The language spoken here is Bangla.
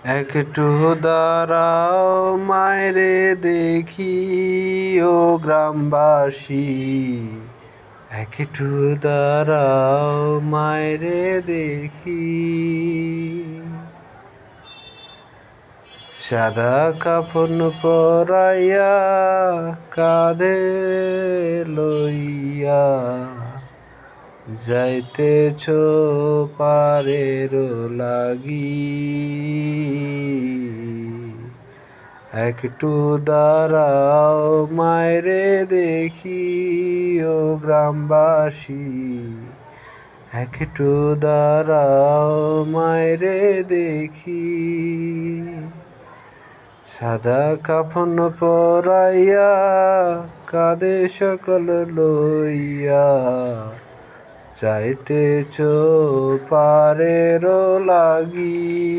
একটু দাঁড়াও মায়রে দেখি ও গ্রামবাসী, একটু দাঁড়াও মায়রে দেখি। সাদা কাফন পরাইয়া কাঁধে লইয়া যাইতেছ পারের লাগি। একটু দাঁড়াও মায়রে দেখি ও গ্রামবাসী, একটু দাঁড়াও মায়রে দেখি। সাদা কাফন পরাইয়া কাঁধে সকল লইয়া যাইতেছ পারের লাগি।